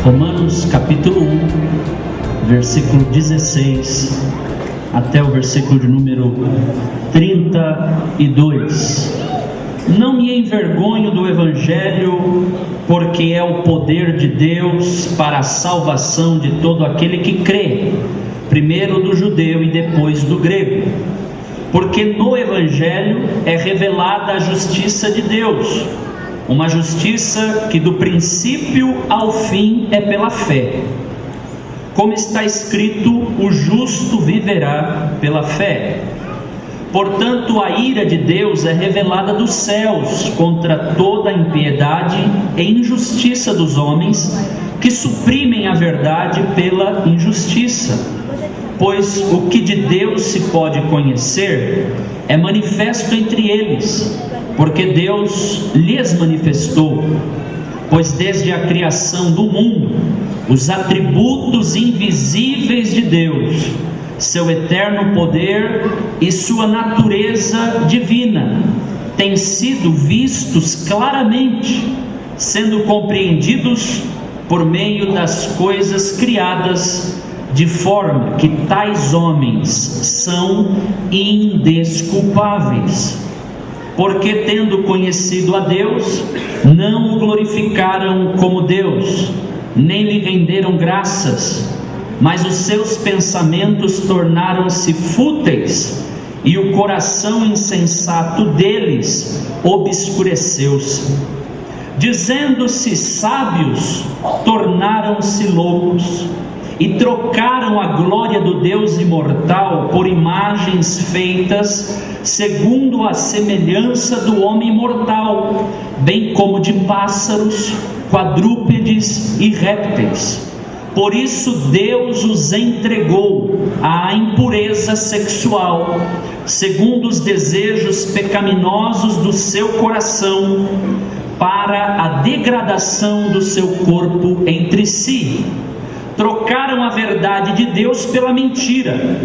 Romanos capítulo 1, versículo 16 até o versículo de número 32. Não me envergonho do Evangelho, porque é o poder de Deus para a salvação de todo aquele que crê, primeiro do judeu e depois do grego. Porque no Evangelho é revelada a justiça de Deus, uma justiça que do princípio ao fim é pela fé. Como está escrito, o justo viverá pela fé. Portanto, a ira de Deus é revelada dos céus contra toda a impiedade e injustiça dos homens, que suprimem a verdade pela injustiça. Pois o que de Deus se pode conhecer é manifesto entre eles, porque Deus lhes manifestou. Pois desde a criação do mundo, os atributos invisíveis de Deus, seu eterno poder e sua natureza divina, têm sido vistos claramente, sendo compreendidos por meio das coisas criadas, de forma que tais homens são indesculpáveis. Porque tendo conhecido a Deus, não o glorificaram como Deus, nem lhe renderam graças, mas os seus pensamentos tornaram-se fúteis, e o coração insensato deles obscureceu-se. Dizendo-se sábios, tornaram-se loucos, e trocaram a glória do Deus imortal por imagens feitas segundo a semelhança do homem mortal, bem como de pássaros, quadrúpedes e répteis. Por isso Deus os entregou à impureza sexual, segundo os desejos pecaminosos do seu coração, para a degradação do seu corpo entre si. Trocaram a verdade de Deus pela mentira,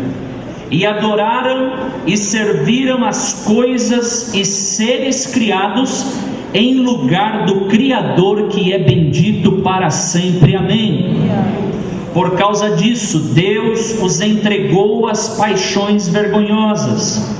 e adoraram e serviram as coisas e seres criados em lugar do Criador, que é bendito para sempre. Amém. Por causa disso, Deus os entregou às paixões vergonhosas.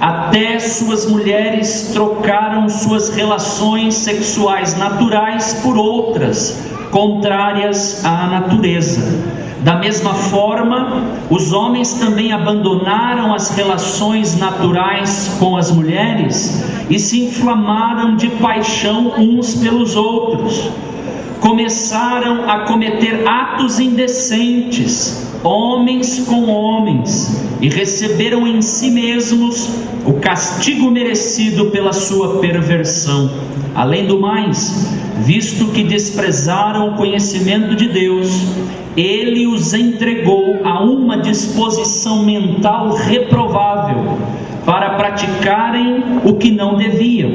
Até suas mulheres trocaram suas relações sexuais naturais por outras, contrárias à natureza. Da mesma forma, os homens também abandonaram as relações naturais com as mulheres e se inflamaram de paixão uns pelos outros. Começaram a cometer atos indecentes, homens com homens, e receberam em si mesmos o castigo merecido pela sua perversão. Além do mais, visto que desprezaram o conhecimento de Deus, Ele os entregou a uma disposição mental reprovável, para praticarem o que não deviam.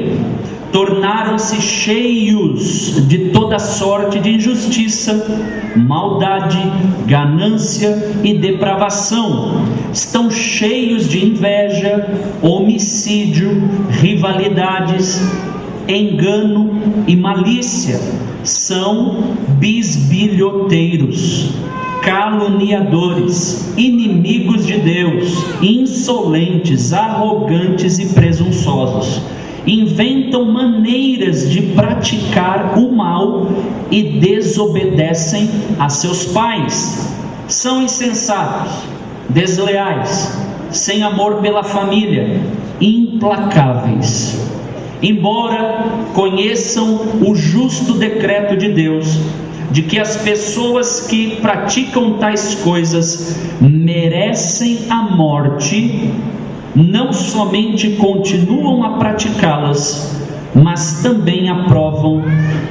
Tornaram-se cheios de toda sorte de injustiça, maldade, ganância e depravação. Estão cheios de inveja, homicídio, rivalidades, engano e malícia. São bisbilhoteiros, caluniadores, inimigos de Deus, insolentes, arrogantes e presunçosos. Inventam maneiras de praticar o mal e desobedecem a seus pais. São insensatos, desleais, sem amor pela família, implacáveis. Embora conheçam o justo decreto de Deus, de que as pessoas que praticam tais coisas merecem a morte, não somente continuam a praticá-las, mas também aprovam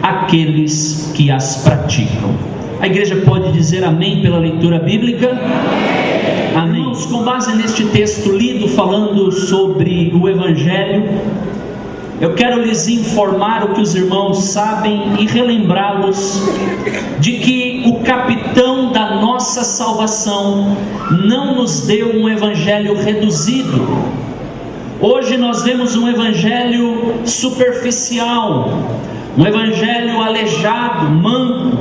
aqueles que as praticam. A igreja pode dizer amém pela leitura bíblica? Amém. Irmãos, com base neste texto lido falando sobre o Evangelho, eu quero lhes informar o que os irmãos sabem e relembrá-los de que o capitão da nossa salvação não nos deu um evangelho reduzido. Hoje nós vemos um evangelho superficial, um evangelho aleijado, manco.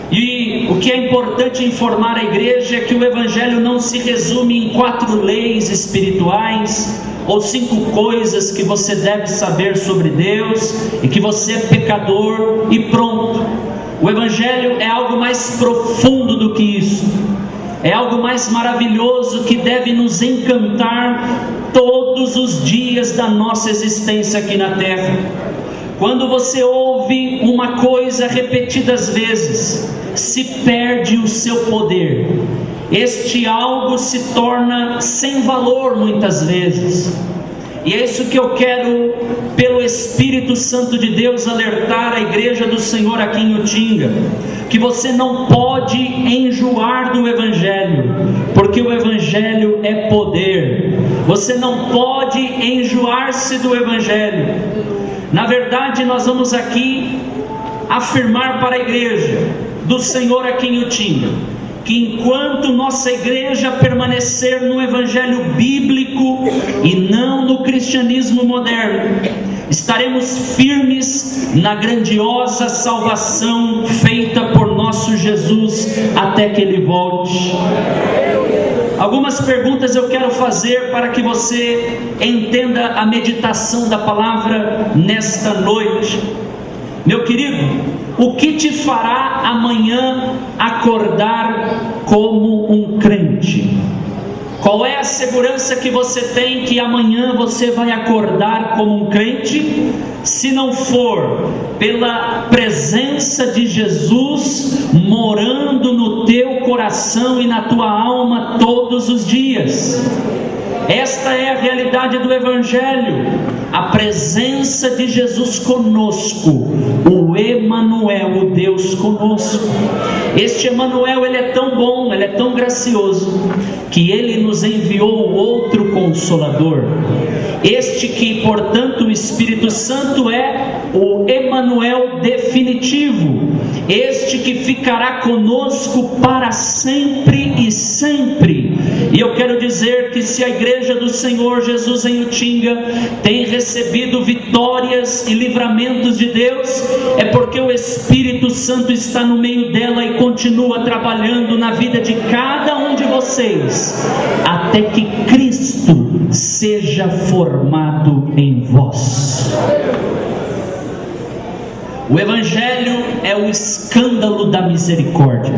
E que é importante informar a igreja é que o Evangelho não se resume em 4 leis espirituais ou 5 coisas que você deve saber sobre Deus e que você é pecador e pronto. O Evangelho é algo mais profundo do que isso. É algo mais maravilhoso que deve nos encantar todos os dias da nossa existência aqui na terra. Quando você ouve uma coisa repetidas vezes, se perde o seu poder. Este algo se torna sem valor muitas vezes. E é isso que eu quero, pelo Espírito Santo de Deus, alertar a igreja do Senhor aqui em Utinga, que você não pode enjoar do Evangelho, porque o Evangelho é poder. Você não pode enjoar-se do Evangelho. Na verdade, nós vamos aqui afirmar para a igreja do Senhor aqui em Utinga, que enquanto nossa igreja permanecer no Evangelho bíblico e não no cristianismo moderno, estaremos firmes na grandiosa salvação feita por nosso Jesus até que Ele volte. Algumas perguntas eu quero fazer para que você entenda a meditação da palavra nesta noite. Meu querido, o que te fará amanhã acordar como um crente? Qual é a segurança que você tem que amanhã você vai acordar como um crente? Se não for pela presença de Jesus morando no teu coração e na tua alma todos os dias. Esta é a realidade do Evangelho, a presença de Jesus conosco, o Emanuel, o Deus conosco. Este Emanuel, ele é tão bom, ele é tão gracioso, que ele nos enviou outro Consolador. Este que, portanto, o Espírito Santo é o Emanuel definitivo, este que ficará conosco para sempre e sempre. E eu quero dizer que se a igreja do Senhor Jesus em Utinga tem recebido vitórias e livramentos de Deus, é porque o Espírito Santo está no meio dela e continua trabalhando na vida de cada um de vocês, até que Cristo seja formado em vós. O Evangelho é o escândalo da misericórdia.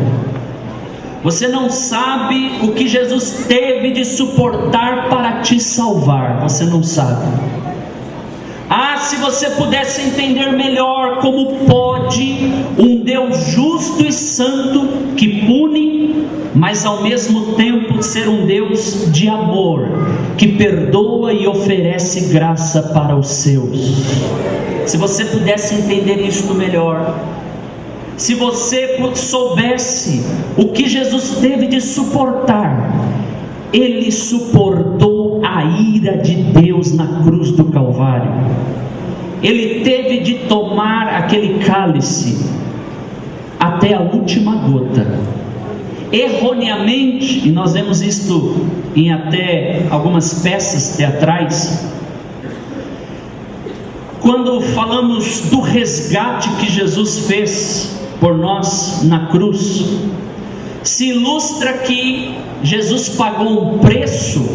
Você não sabe o que Jesus teve de suportar para te salvar. Você não sabe. Ah, se você pudesse entender melhor como pode um Deus justo e santo que pune, mas ao mesmo tempo ser um Deus de amor, que perdoa e oferece graça para os seus. Se você pudesse entender isto melhor, se você soubesse o que Jesus teve de suportar, Ele suportou a ira de Deus na cruz do Calvário. Ele teve de tomar aquele cálice até a última gota. Erroneamente, e nós vemos isto em até algumas peças teatrais, quando falamos do resgate que Jesus fez por nós na cruz, se ilustra que Jesus pagou um preço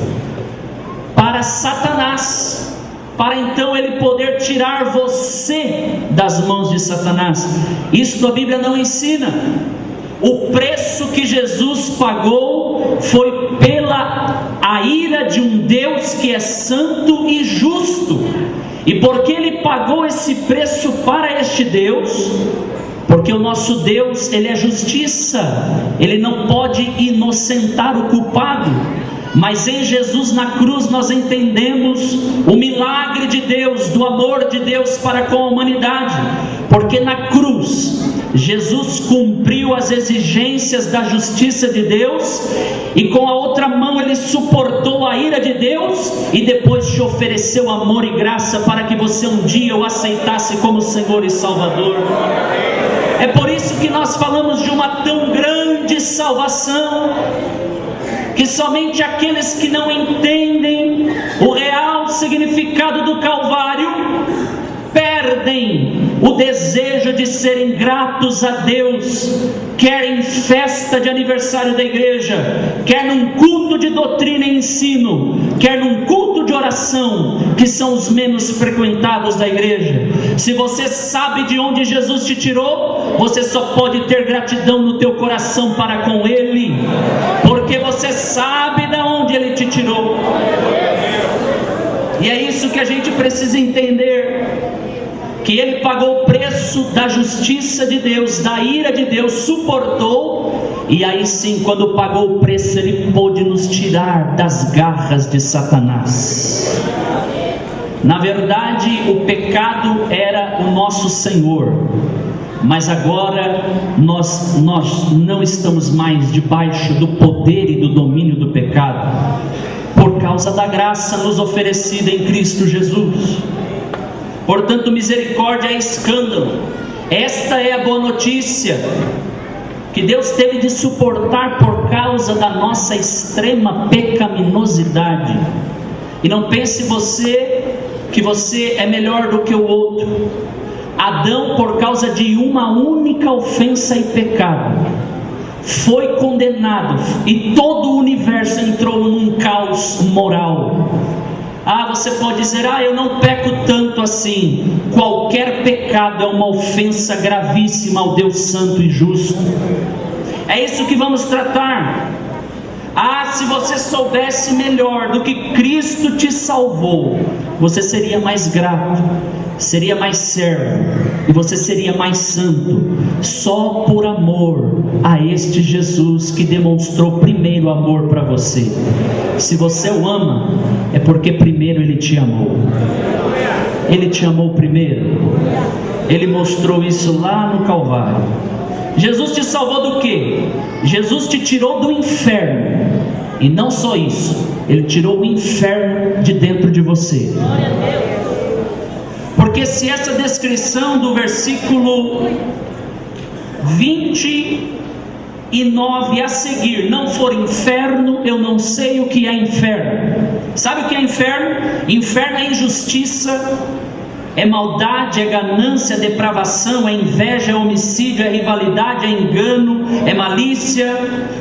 para Satanás, para então ele poder tirar você das mãos de Satanás. Isto a Bíblia não ensina. O preço que Jesus pagou foi pela a ira de um Deus que é santo e justo. E porque Ele pagou esse preço para este Deus, porque o nosso Deus, Ele é justiça, Ele não pode inocentar o culpado. Mas em Jesus na cruz nós entendemos o milagre de Deus, do amor de Deus para com a humanidade, porque na cruz Jesus cumpriu as exigências da justiça de Deus, e com a outra mão Ele suportou a ira de Deus, e depois te ofereceu amor e graça para que você um dia o aceitasse como Senhor e Salvador. É por isso que nós falamos de uma tão grande salvação, que somente aqueles que não entendem o real significado do Calvário perdem perdem o desejo de serem gratos a Deus, quer em festa de aniversário da igreja, quer num culto de doutrina e ensino, quer num culto de oração, que são os menos frequentados da igreja. Se você sabe de onde Jesus te tirou, você só pode ter gratidão no teu coração para com Ele, porque você sabe de onde Ele te tirou. E é isso que a gente precisa entender, que Ele pagou o preço da justiça de Deus, da ira de Deus, suportou, e aí sim, quando pagou o preço, Ele pôde nos tirar das garras de Satanás. Na verdade, o pecado era o nosso Senhor, mas agora nós não estamos mais debaixo do poder e do domínio do pecado, por causa da graça nos oferecida em Cristo Jesus. Portanto, misericórdia é escândalo. Esta é a boa notícia que Deus teve de suportar por causa da nossa extrema pecaminosidade. E não pense que você é melhor do que o outro. Adão, por causa de uma única ofensa e pecado, foi condenado, e todo o universo entrou num caos moral. Você pode dizer, eu não peco tanto assim. Qualquer pecado é uma ofensa gravíssima ao Deus santo e justo. É isso que vamos tratar. Se você soubesse melhor do que Cristo te salvou, você seria mais grato, seria mais servo, e você seria mais santo, só por amor a este Jesus que demonstrou primeiro amor para você. Se você o ama, é porque primeiro Ele te amou. Ele te amou primeiro. Ele mostrou isso lá no Calvário. Jesus te salvou do quê? Jesus te tirou do inferno. E não só isso, Ele tirou o inferno de dentro de você. Porque se essa descrição do versículo 29 a seguir não for inferno, eu não sei o que é inferno. Sabe o que é inferno? Inferno é injustiça, é maldade, é ganância, é depravação, é inveja, é homicídio, é rivalidade, é engano, é malícia.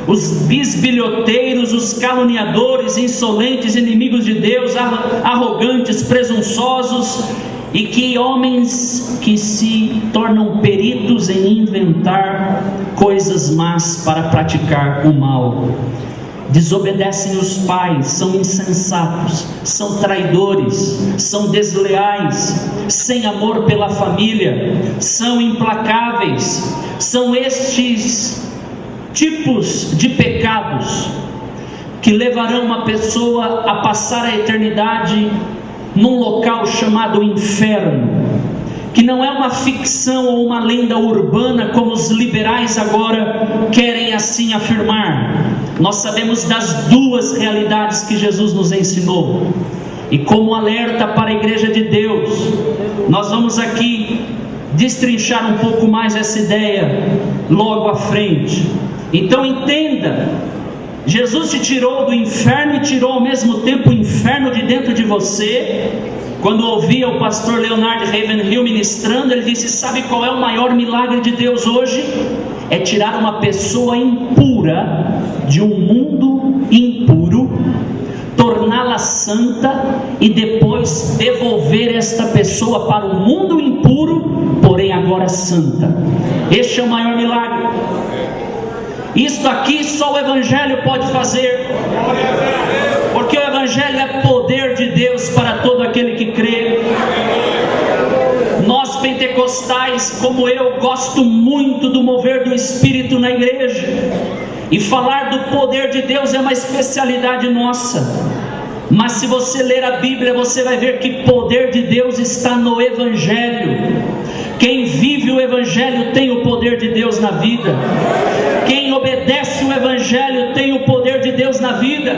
Os bisbilhoteiros, os caluniadores, insolentes, inimigos de Deus, arrogantes, presunçosos, e que homens que se tornam peritos em inventar coisas más para praticar o mal. Desobedecem os pais, são insensatos, são traidores, são desleais, sem amor pela família, são implacáveis. São estes tipos de pecados que levarão uma pessoa a passar a eternidade num local chamado inferno, que não é uma ficção ou uma lenda urbana como os liberais agora querem assim afirmar. Nós sabemos das duas realidades que Jesus nos ensinou, e como alerta para a igreja de Deus, nós vamos aqui destrinchar um pouco mais essa ideia logo à frente. Então entenda, Jesus te tirou do inferno e tirou ao mesmo tempo o inferno de dentro de você. Quando ouvia o pastor Leonard Ravenhill ministrando, ele disse: sabe qual é o maior milagre de Deus hoje? É tirar uma pessoa impura de um mundo impuro, torná-la santa e depois devolver esta pessoa para o mundo impuro, porém agora santa. Este é o maior milagre. Isto aqui só o Evangelho pode fazer, porque o Evangelho é poder de Deus para todo aquele que crê. Nós pentecostais, como eu, gosto muito do mover do Espírito na igreja, e falar do poder de Deus é uma especialidade nossa. Mas se você ler a Bíblia, você vai ver que poder de Deus está no Evangelho. Quem vive o Evangelho tem o poder de Deus na vida. Quem obedece o Evangelho tem o poder de Deus na vida.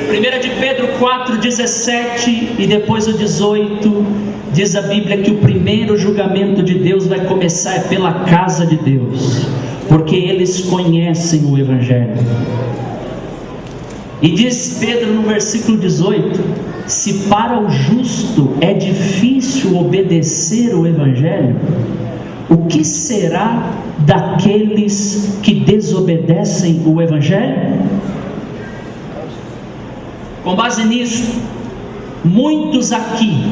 1 de Pedro 4:17 e depois o 18, diz a Bíblia que o primeiro julgamento de Deus vai começar pela casa de Deus, porque eles conhecem o Evangelho. E diz Pedro no versículo 18: Se para o justo é difícil obedecer o Evangelho, o que será daqueles que desobedecem o Evangelho? Com base nisso, muitos aqui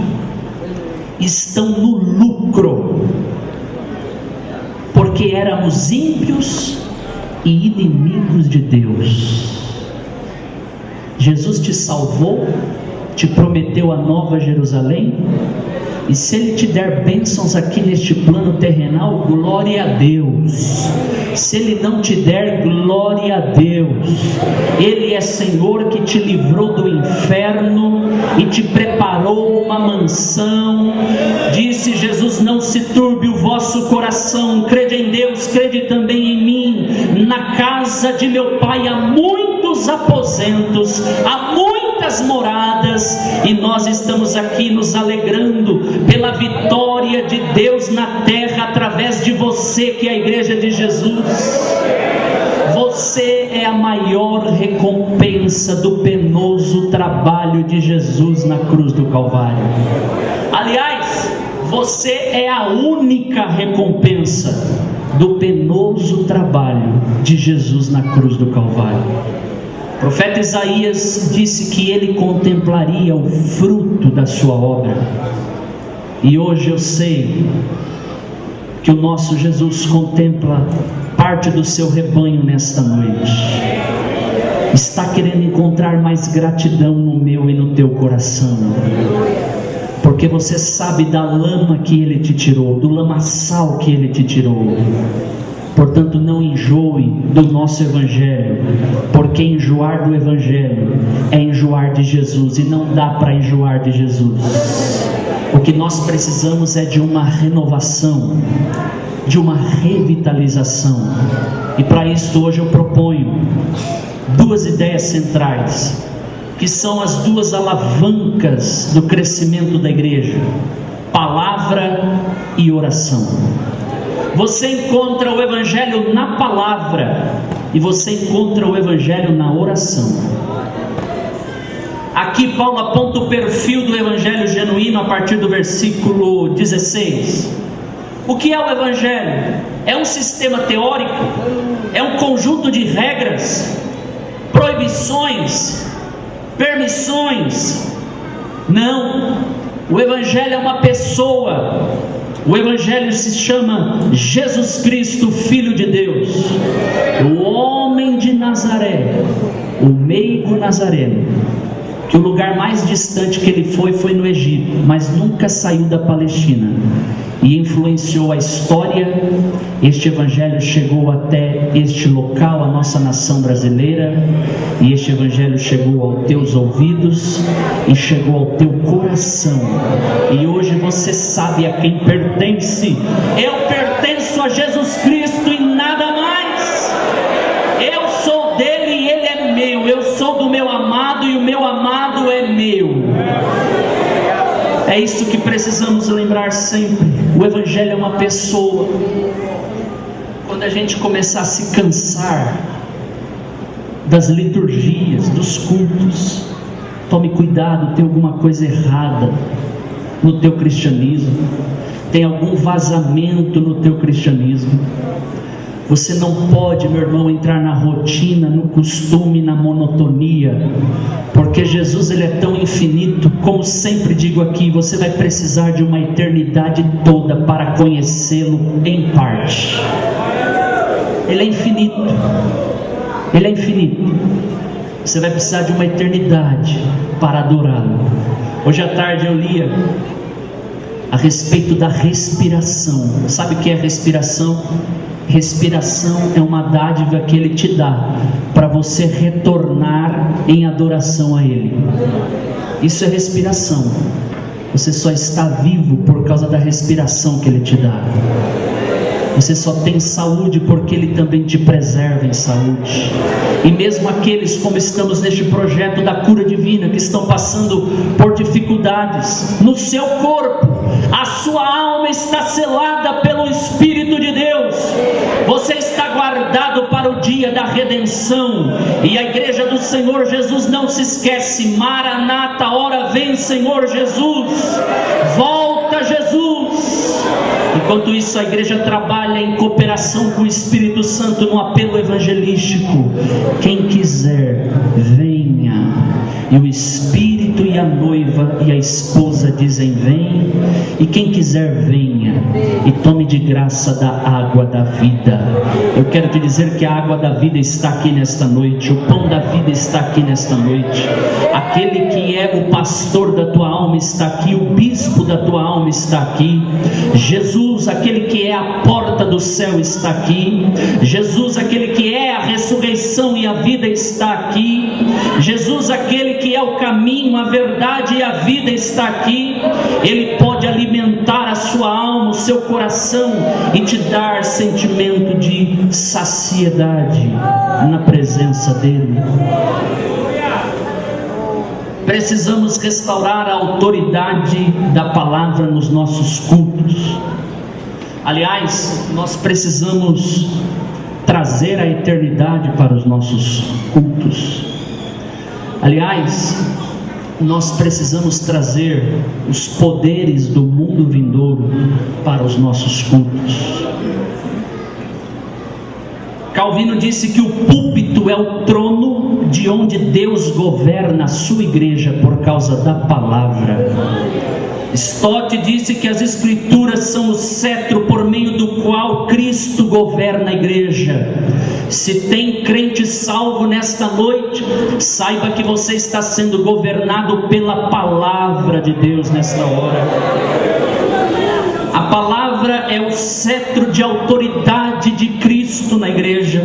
estão no lucro, porque éramos ímpios e inimigos de Deus. Jesus te salvou, te prometeu a nova Jerusalém, e se Ele te der bênçãos aqui neste plano terrenal, glória a Deus. Se Ele não te der, glória a Deus. Ele é Senhor que te livrou do inferno e te preparou uma mansão. Disse Jesus: não se turbe o vosso coração, crede em Deus, crede também em mim. Na casa de meu Pai há muitos aposentos, há muitas moradas, e nós estamos aqui nos alegrando pela vitória de Deus na terra através de você, que é a igreja de Jesus. Você é a maior recompensa do penoso trabalho de Jesus na cruz do Calvário. Aliás, você é a única recompensa do penoso trabalho de Jesus na cruz do Calvário. O profeta Isaías disse que ele contemplaria o fruto da sua obra. E hoje eu sei que o nosso Jesus contempla parte do seu rebanho nesta noite. Está querendo encontrar mais gratidão no meu e no teu coração, porque você sabe da lama que Ele te tirou, do lamaçal que Ele te tirou. Portanto, não enjoe do nosso Evangelho, porque enjoar do Evangelho é enjoar de Jesus, e não dá para enjoar de Jesus. O que nós precisamos é de uma renovação, de uma revitalização, e para isso hoje eu proponho duas ideias centrais, que são as duas alavancas do crescimento da igreja: palavra e oração. Você encontra o Evangelho na palavra e você encontra o Evangelho na oração. Aqui Paulo aponta o perfil do Evangelho genuíno a partir do versículo 16. O que é o Evangelho? É um sistema teórico? É um conjunto de regras, proibições, permissões? Não, o Evangelho é uma pessoa. O Evangelho se chama Jesus Cristo, Filho de Deus, o homem de Nazaré, o meigo nazareno, que o lugar mais distante que ele foi no Egito, mas nunca saiu da Palestina, e influenciou a história. Este Evangelho chegou até este local, a nossa nação brasileira, e este Evangelho chegou aos teus ouvidos e chegou ao teu coração, e hoje você sabe a quem pertence. Eu pertenço a Jesus Cristo e nada mais. Eu sou dele e ele é meu. Eu sou do meu amado e o meu amado é meu. É isso que precisamos lembrar sempre. O Evangelho é uma pessoa. Quando a gente começar a se cansar das liturgias, dos cultos, tome cuidado, tem alguma coisa errada no teu cristianismo, tem algum vazamento no teu cristianismo. Você não pode, meu irmão, entrar na rotina, no costume, na monotonia, porque Jesus, ele é tão infinito. Como sempre digo aqui, você vai precisar de uma eternidade toda para conhecê-lo em parte. Ele é infinito, ele é infinito. Você vai precisar de uma eternidade para adorá-lo. Hoje à tarde eu lia a respeito da respiração. Sabe o que é respiração? Respiração é uma dádiva que Ele te dá para você retornar em adoração a Ele. Isso é respiração. Você só está vivo por causa da respiração que Ele te dá. Você só tem saúde porque Ele também te preserva em saúde. E mesmo aqueles, como estamos neste projeto da cura divina, que estão passando por dificuldades no seu corpo, a sua alma está selada pelo Espírito de Deus. Você está guardado para o dia da redenção. E a igreja do Senhor Jesus não se esquece: Maranata, ora vem Senhor Jesus, volta Jesus. Enquanto isso, a igreja trabalha em cooperação com o Espírito Santo no apelo evangelístico. Quem quiser, venha. E o Espírito e a noiva e a esposa dizem: vem. E quem quiser, venha e tome de graça da água da vida. Eu quero te dizer que a água da vida está aqui nesta noite. O pão da vida está aqui nesta noite. Aquele que é o pastor da tua alma está aqui. O bispo da tua alma está aqui. Jesus, aquele que é a porta do céu, está aqui. Jesus, aquele que é a ressurreição e a vida, está aqui. Jesus, aquele que é o caminho, a verdade e a vida, está aqui. Ele pode alimentar a sua alma, o seu coração e te dar sentimento de saciedade na presença dele. Precisamos restaurar a autoridade da palavra nos nossos cultos. Aliás, nós precisamos trazer a eternidade para os nossos cultos. Aliás, nós precisamos trazer os poderes do mundo vindouro para os nossos cultos. Calvino disse que o púlpito é o trono de onde Deus governa a sua igreja por causa da palavra. Stott disse que as escrituras são o cetro por meio do qual Cristo governa a igreja. Se tem crente salvo nesta noite, saiba que você está sendo governado pela palavra de Deus nesta hora. A palavra é o cetro de autoridade de Cristo na igreja.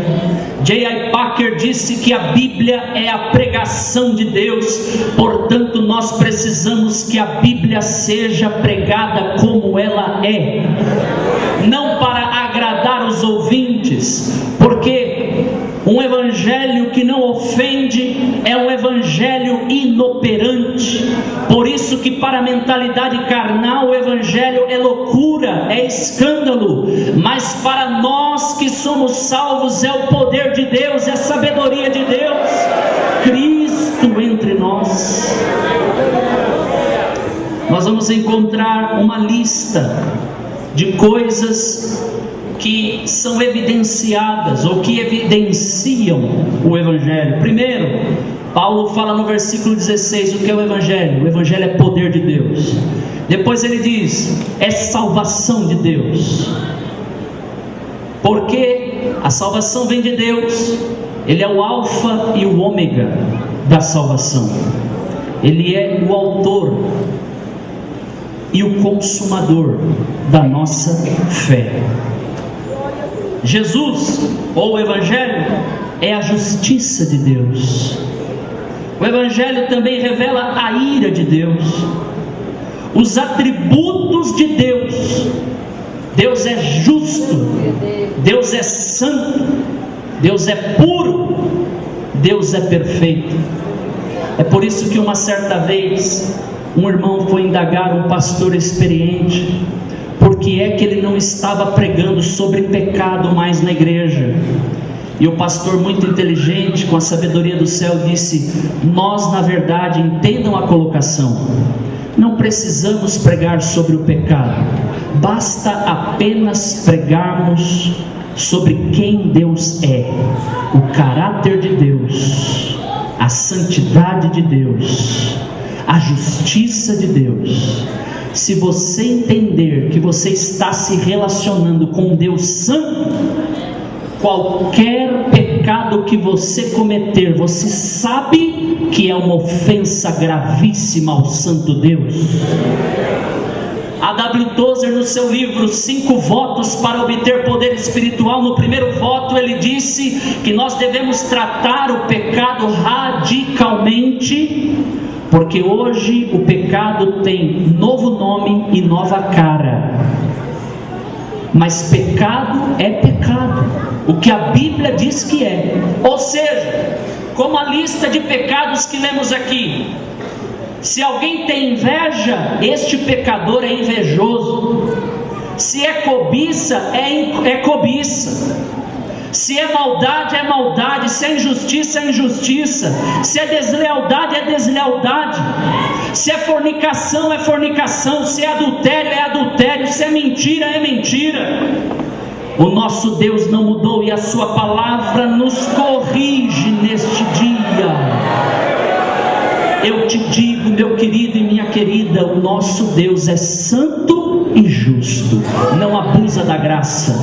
J.I. Packer disse que a Bíblia é a pregação de Deus. Portanto, nós precisamos que a Bíblia seja pregada como ela é, não para agradar os ouvintes, porque um evangelho que não ofende é um evangelho inoperante. Por isso que para a mentalidade carnal o evangelho é loucura, é escândalo, mas para nós que somos salvos é o poder de Deus, é a sabedoria de Deus, Cristo entre nós. Nós vamos encontrar uma lista de coisas que são evidenciadas ou que evidenciam o evangelho. Primeiro, Paulo fala no versículo 16 o que é o evangelho. O evangelho é poder de Deus. Depois ele diz, é salvação de Deus. Porque a salvação vem de Deus. Ele é o alfa e o ômega da salvação. Ele é o autor e o consumador da nossa fé. Jesus, ou o evangelho, é a justiça de Deus. O evangelho também revela a ira de Deus, os atributos de Deus. Deus é justo, Deus é santo, Deus é puro, Deus é perfeito. É por isso que uma certa vez um irmão foi indagar um pastor experiente por que é que ele não estava pregando sobre pecado mais na igreja. E o pastor, muito inteligente, com a sabedoria do céu, disse: nós, na verdade, entendam a colocação, não precisamos pregar sobre o pecado, basta apenas pregarmos sobre quem Deus é, o caráter de Deus, a santidade de Deus, a justiça de Deus. Se você entender que você está se relacionando com Deus santo, qualquer pecado que você cometer, você sabe que é uma ofensa gravíssima ao santo Deus. A W. Tozer, no seu livro 5 votos para obter poder espiritual, no primeiro voto ele disse que nós devemos tratar o pecado radicalmente, porque hoje o pecado tem novo nome e nova cara. Mas pecado é pecado, o que a Bíblia diz que é. Ou seja, como a lista de pecados que lemos aqui, se alguém tem inveja, este pecador é invejoso. Se é cobiça, cobiça, é cobiça. Se é maldade, é maldade. Se é injustiça, é injustiça. Se é deslealdade, é deslealdade. Se é fornicação, é fornicação. Se é adultério, é adultério. Se é mentira, é mentira. O nosso Deus não mudou e a sua palavra nos corrige neste dia. Eu te digo, meu querido e minha querida, o nosso Deus é santo e justo. Não abusa da graça.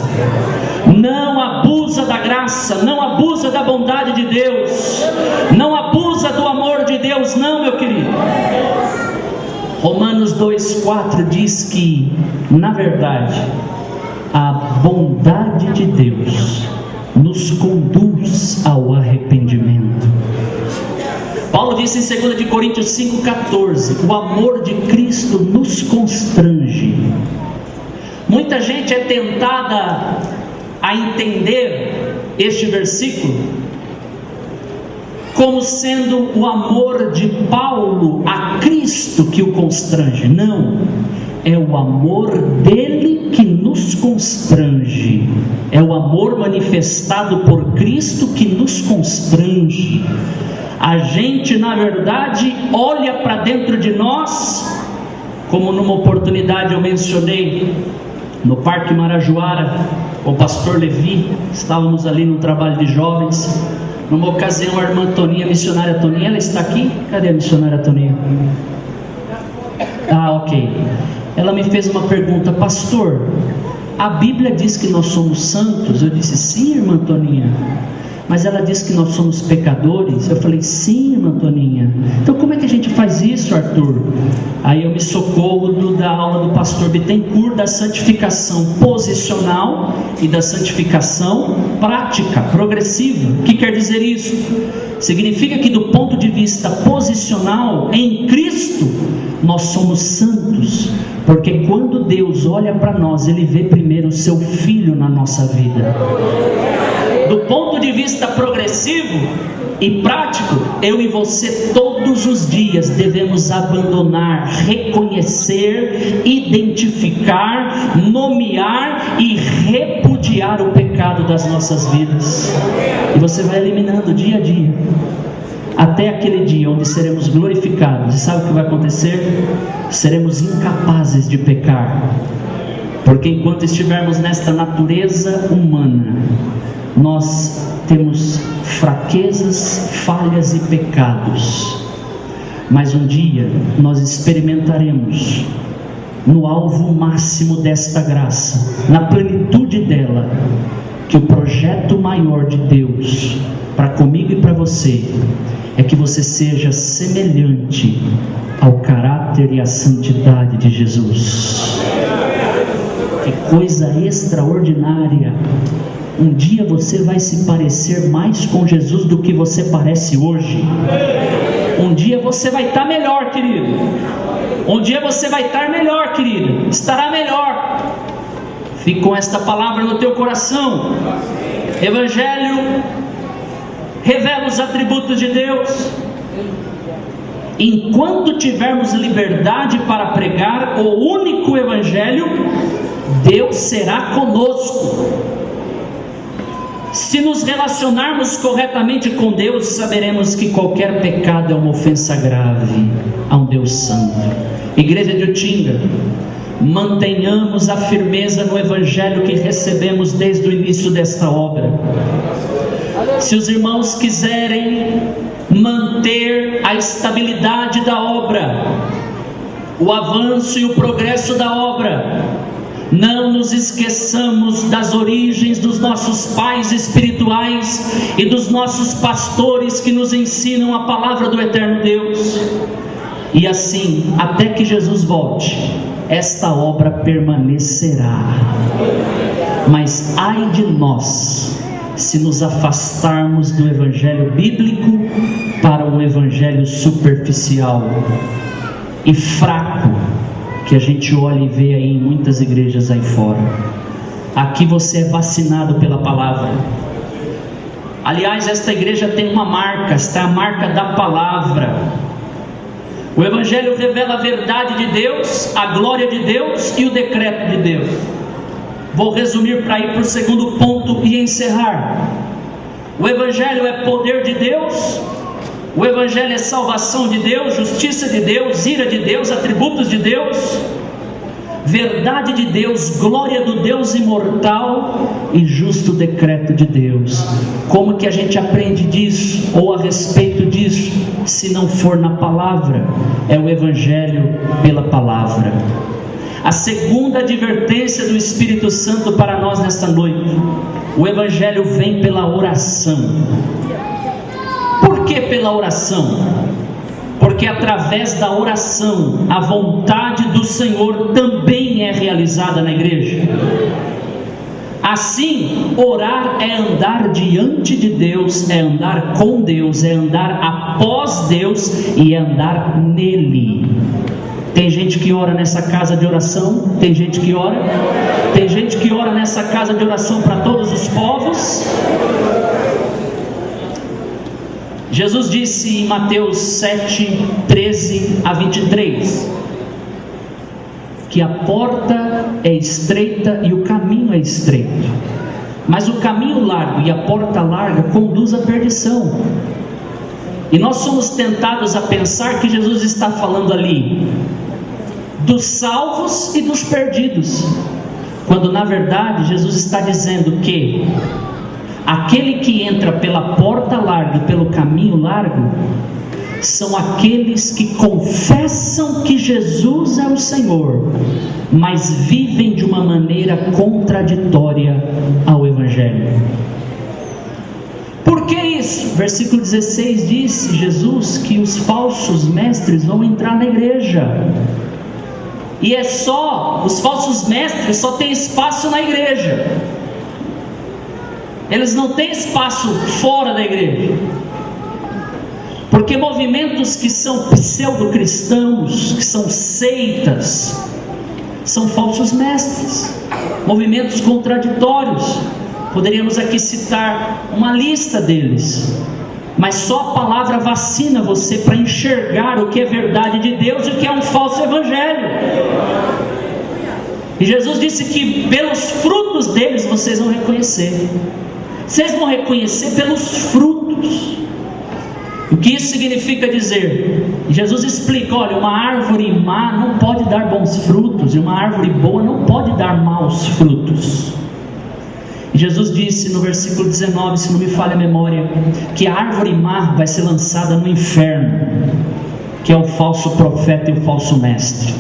Não abusa da graça, não abusa da bondade de Deus, não abusa do amor de Deus, não, meu querido. Romanos 2,4 diz que, na verdade, a bondade de Deus nos conduz ao arrependimento. Paulo disse em 2 Coríntios 5,14: o amor de Cristo nos constrange. Muita gente é tentada a entender este versículo como sendo o amor de Paulo a Cristo que o constrange. Não, é o amor dele que nos constrange. É o amor manifestado por Cristo que nos constrange. A gente, na verdade, olha para dentro de nós, como numa oportunidade eu mencionei no Parque Marajoara, o pastor Levi, estávamos ali no trabalho de jovens. Numa ocasião, a irmã Toninha, a missionária Toninha, ela está aqui? Cadê a missionária Toninha? Ah, ok. Ela me fez uma pergunta: pastor, a Bíblia diz que nós somos santos? Eu disse: sim, irmã Toninha. Mas ela diz que nós somos pecadores? Eu falei: sim, irmã Toninha. Então como é que a gente faz isso, Arthur? Aí eu me socorro da aula do pastor Bittencourt, da santificação posicional e da santificação prática, progressiva. O que quer dizer isso? Significa que do ponto de vista posicional, em Cristo, nós somos santos, porque quando Deus olha para nós, Ele vê primeiro o seu Filho na nossa vida. Do ponto de vista progressivo e prático, eu e você todos os dias devemos abandonar, reconhecer, identificar, nomear e repudiar o pecado das nossas vidas. E você vai eliminando dia a dia, até aquele dia onde seremos glorificados. E sabe o que vai acontecer? Seremos incapazes de pecar, porque enquanto estivermos nesta natureza humana, nós temos fraquezas, falhas e pecados. Mas um dia nós experimentaremos no alvo máximo desta graça, na plenitude dela, que o projeto maior de Deus para comigo e para você é que você seja semelhante ao caráter e à santidade de Jesus. Que coisa extraordinária! Um dia você vai se parecer mais com Jesus do que você parece hoje. Um dia você vai estar melhor, querido. Um dia você vai estar melhor, querido. Estará melhor. Fique com esta palavra no teu coração. Evangelho revela os atributos de Deus. Enquanto tivermos liberdade para pregar o único Evangelho, Deus será conosco. Se nos relacionarmos corretamente com Deus, saberemos que qualquer pecado é uma ofensa grave a um Deus santo. Igreja de Utinga, mantenhamos a firmeza no Evangelho que recebemos desde o início desta obra. Se os irmãos quiserem manter a estabilidade da obra, o avanço e o progresso da obra, não nos esqueçamos das origens dos nossos pais espirituais e dos nossos pastores que nos ensinam a palavra do eterno Deus. E assim, até que Jesus volte, esta obra permanecerá. Mas ai de nós, se nos afastarmos do Evangelho bíblico para um Evangelho superficial e fraco, que a gente olha e vê aí em muitas igrejas aí fora. Aqui você é vacinado pela palavra. Aliás, esta igreja tem uma marca, esta é a marca da palavra. O Evangelho revela a verdade de Deus, a glória de Deus e o decreto de Deus. Vou resumir para ir para o segundo ponto e encerrar. O Evangelho é poder de Deus, o Evangelho é salvação de Deus, justiça de Deus, ira de Deus, atributos de Deus, verdade de Deus, glória do Deus imortal e justo decreto de Deus. Como que a gente aprende disso, ou a respeito disso, se não for na palavra? É o Evangelho pela palavra. A segunda advertência do Espírito Santo para nós nesta noite: o Evangelho vem pela oração. Por que pela oração? Porque através da oração a vontade do Senhor também é realizada na igreja. Assim, orar é andar diante de Deus, é andar com Deus, é andar após Deus e é andar nele. Tem gente que ora nessa casa de oração, tem gente que ora nessa casa de oração para todos os povos. Jesus disse em Mateus 7, 13 a 23, que a porta é estreita e o caminho é estreito, mas o caminho largo e a porta larga conduz à perdição. E nós somos tentados a pensar que Jesus está falando ali dos salvos e dos perdidos, quando na verdade Jesus está dizendo que aquele que entra pela porta larga e pelo caminho largo são aqueles que confessam que Jesus é o Senhor, mas vivem de uma maneira contraditória ao Evangelho. Por que isso? Versículo 16 disse Jesus que os falsos mestres vão entrar na igreja. E os falsos mestres só têm espaço na igreja. Eles não têm espaço fora da igreja. Porque movimentos que são pseudo-cristãos, que são seitas, são falsos mestres, movimentos contraditórios. Poderíamos aqui citar uma lista deles, mas só a palavra vacina você para enxergar o que é verdade de Deus e o que é um falso evangelho. E Jesus disse que pelos frutos deles vocês vão reconhecer. Vocês vão reconhecer pelos frutos. O que isso significa dizer? Jesus explica: olha, uma árvore má não pode dar bons frutos, e uma árvore boa não pode dar maus frutos. E Jesus disse no versículo 19, se não me falha a memória, que a árvore má vai ser lançada no inferno, que é o falso profeta e o falso mestre.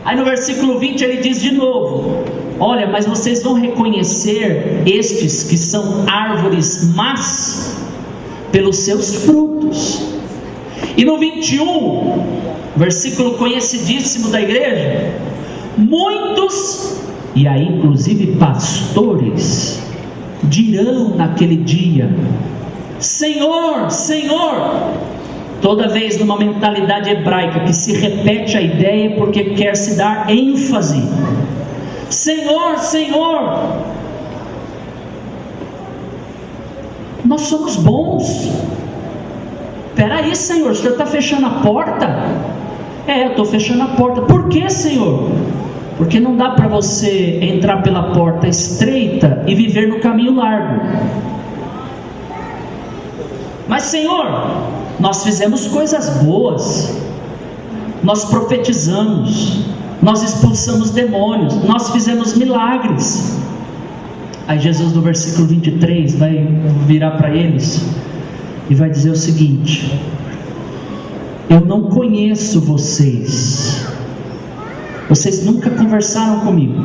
Aí no versículo 20 ele diz de novo: olha, mas vocês vão reconhecer estes que são árvores más pelos seus frutos. E no 21, versículo conhecidíssimo da igreja, muitos, e aí inclusive pastores, dirão naquele dia: Senhor, Senhor. Toda vez numa mentalidade hebraica que se repete a ideia porque quer se dar ênfase: Senhor, Senhor, nós somos bons. Peraí, Senhor, o Senhor está fechando a porta? Eu estou fechando a porta. Por que, Senhor? Porque não dá para você entrar pela porta estreita e viver no caminho largo. Mas, Senhor, nós fizemos coisas boas, nós profetizamos, nós expulsamos demônios, nós fizemos milagres. Aí Jesus no versículo 23 vai virar para eles e vai dizer o seguinte: eu não conheço vocês, vocês nunca conversaram comigo,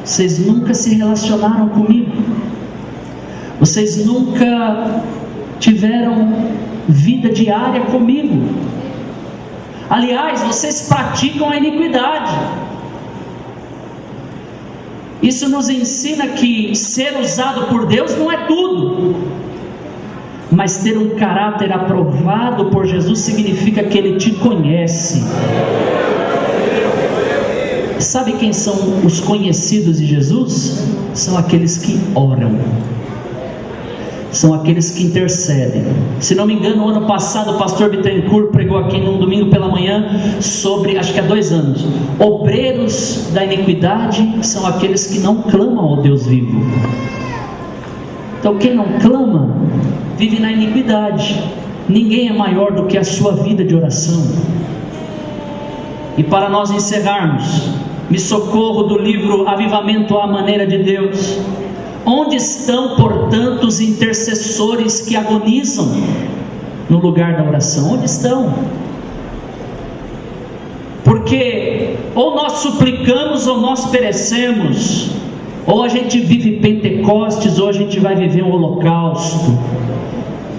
vocês nunca se relacionaram comigo, vocês nunca tiveram vida diária comigo. Aliás, vocês praticam a iniquidade. Isso nos ensina que ser usado por Deus não é tudo, mas ter um caráter aprovado por Jesus significa que Ele te conhece. Sabe quem são os conhecidos de Jesus? São aqueles que oram. são aqueles que intercedem. Se não me engano, ano passado o pastor Bittencourt pregou aqui num domingo pela manhã sobre, acho que há 2 anos, obreiros da iniquidade são aqueles que não clamam ao Deus vivo. Então quem não clama, vive na iniquidade. Ninguém é maior do que a sua vida de oração. E para nós encerrarmos, me socorro do livro Avivamento à Maneira de Deus. Onde estão, portanto, os intercessores que agonizam no lugar da oração? Onde estão? Porque ou nós suplicamos ou nós perecemos. Ou a gente vive Pentecostes, ou a gente vai viver um holocausto.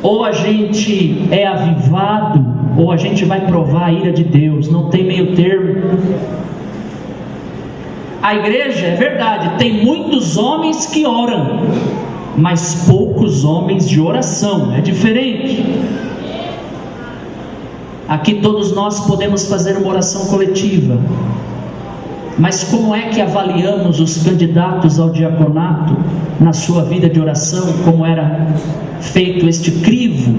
Ou a gente é avivado, ou a gente vai provar a ira de Deus. Não tem meio termo. A igreja, é verdade, tem muitos homens que oram, mas poucos homens de oração. É diferente. Aqui todos nós podemos fazer uma oração coletiva, mas como é que avaliamos os candidatos ao diaconato na sua vida de oração? Como era feito este crivo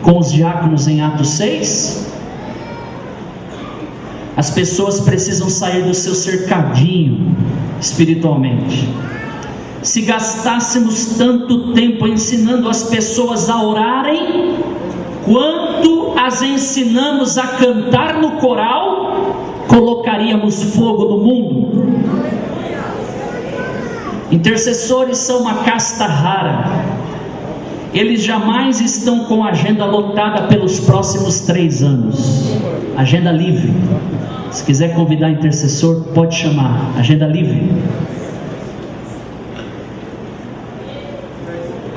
com os diáconos em Atos 6? As pessoas precisam sair do seu cercadinho espiritualmente. Se gastássemos tanto tempo ensinando as pessoas a orarem, quanto as ensinamos a cantar no coral, colocaríamos fogo no mundo. Intercessores são uma casta rara. Eles jamais estão com a agenda lotada pelos próximos 3 anos. Agenda livre. Se quiser convidar intercessor, pode chamar. Agenda livre.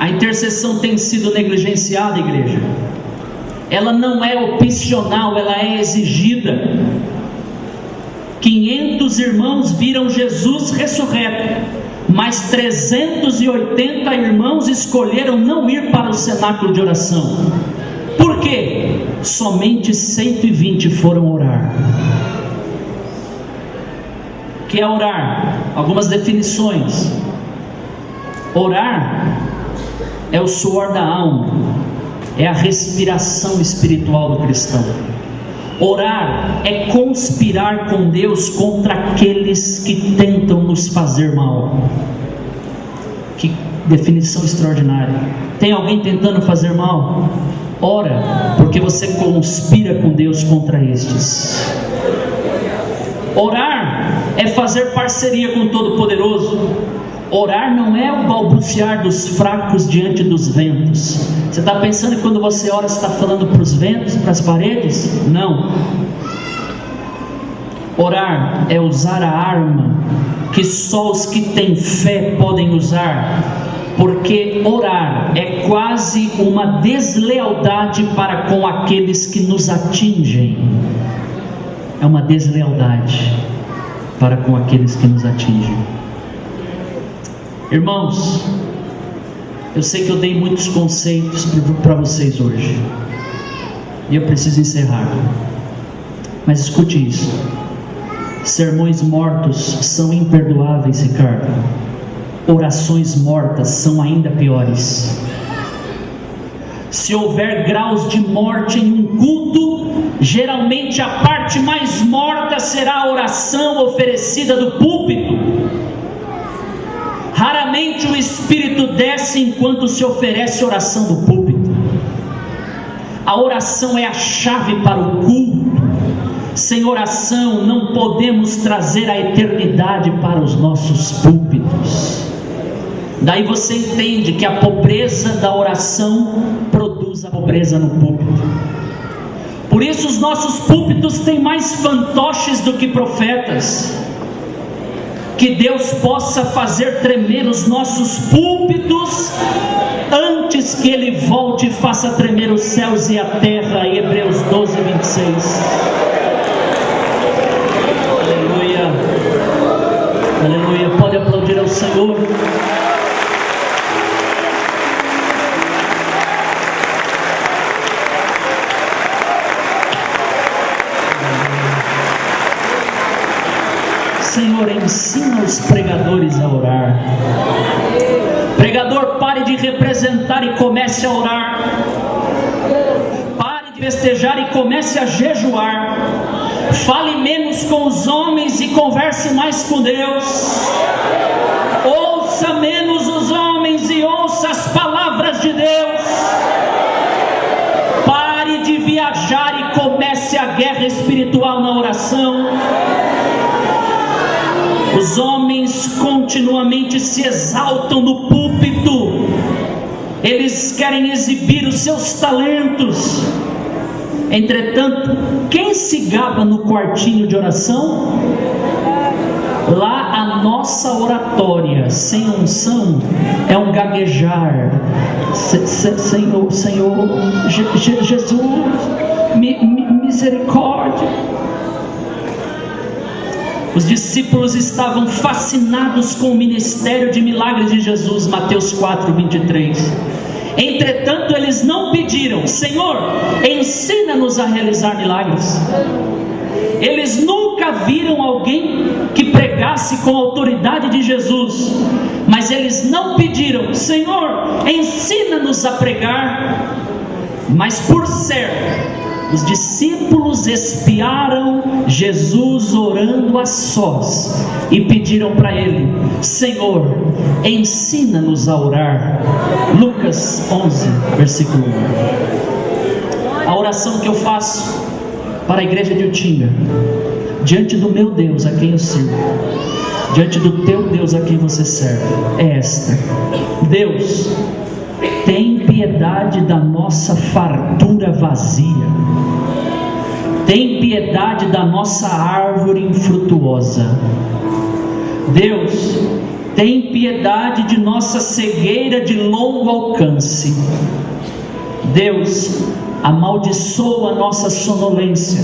A intercessão tem sido negligenciada, igreja. Ela não é opcional, ela é exigida. 500 irmãos viram Jesus ressurreto, mas 380 irmãos escolheram não ir para o cenáculo de oração. Por quê? Somente 120 foram orar. O que é orar? Algumas definições. Orar é o suor da alma, é a respiração espiritual do cristão. Orar é conspirar com Deus contra aqueles que tentam nos fazer mal. Que definição extraordinária. Tem alguém tentando fazer mal? Ora, porque você conspira com Deus contra estes. Orar é fazer parceria com o Todo-Poderoso. Orar não é o balbuciar dos fracos diante dos ventos. Você está pensando que quando você ora, você está falando para os ventos, para as paredes? Não. Orar é usar a arma que só os que têm fé podem usar, porque orar é quase uma deslealdade para com aqueles que nos atingem. É uma deslealdade para com aqueles que nos atingem. Irmãos, eu sei que eu dei muitos conceitos para vocês hoje, e eu preciso encerrar, mas escute isso: sermões mortos são imperdoáveis, Ricardo. Orações mortas são ainda piores. Se houver graus de morte em um culto, geralmente a parte mais morta será a oração oferecida do púlpito. Raramente o Espírito desce enquanto se oferece oração do púlpito. A oração é a chave para o culto. Sem oração não podemos trazer a eternidade para os nossos púlpitos. Daí você entende que a pobreza da oração produz a pobreza no púlpito. Por isso os nossos púlpitos têm mais fantoches do que profetas. Que Deus possa fazer tremer os nossos púlpitos antes que Ele volte e faça tremer os céus e a terra. Em Hebreus 12, 26. Aleluia. Aleluia. Pode aplaudir ao Senhor. Senhor, ensina os pregadores a orar. Pregador, pare de representar e comece a orar. Pare de festejar e comece a jejuar. Fale menos com os homens e converse mais com Deus. Ouça menos os homens e ouça as palavras de Deus. Pare de viajar e comece a guerra espiritual na oração. Os homens continuamente se exaltam no púlpito. Eles querem exibir os seus talentos. Entretanto, quem se gaba no quartinho de oração? Lá a nossa oratória sem unção é um gaguejar. Senhor, Jesus, misericórdia. Os discípulos estavam fascinados com o ministério de milagres de Jesus, Mateus 4:23. Entretanto, eles não pediram: Senhor, ensina-nos a realizar milagres. Eles nunca viram alguém que pregasse com a autoridade de Jesus, mas eles não pediram: Senhor, ensina-nos a pregar. Mas por certo, os discípulos espiaram Jesus orando a sós e pediram para ele: Senhor, ensina-nos a orar. Lucas 11, versículo 1. A oração que eu faço para a igreja de Utinga, diante do meu Deus a quem eu sirvo, diante do teu Deus a quem você serve, é esta: Deus, tem piedade da nossa fartura vazia. Tem piedade da nossa árvore infrutuosa. Deus, tem piedade de nossa cegueira de longo alcance. Deus, amaldiçoa a nossa sonolência.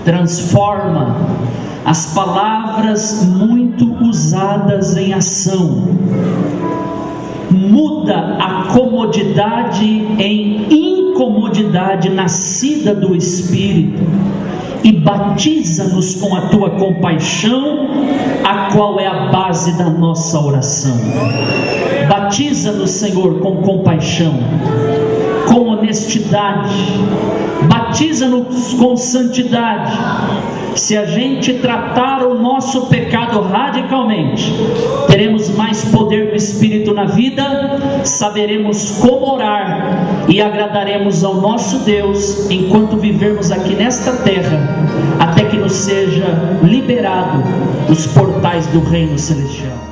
Transforma as palavras muito usadas em ação. Muda a comodidade em incomodidade nascida do Espírito e batiza-nos com a tua compaixão, a qual é a base da nossa oração. Batiza-nos, Senhor, com compaixão, com honestidade, batiza-nos com santidade. Se a gente tratar o nosso pecado radicalmente, teremos mais poder do Espírito na vida, saberemos como orar e agradaremos ao nosso Deus enquanto vivermos aqui nesta terra, até que nos seja liberado os portais do reino celestial.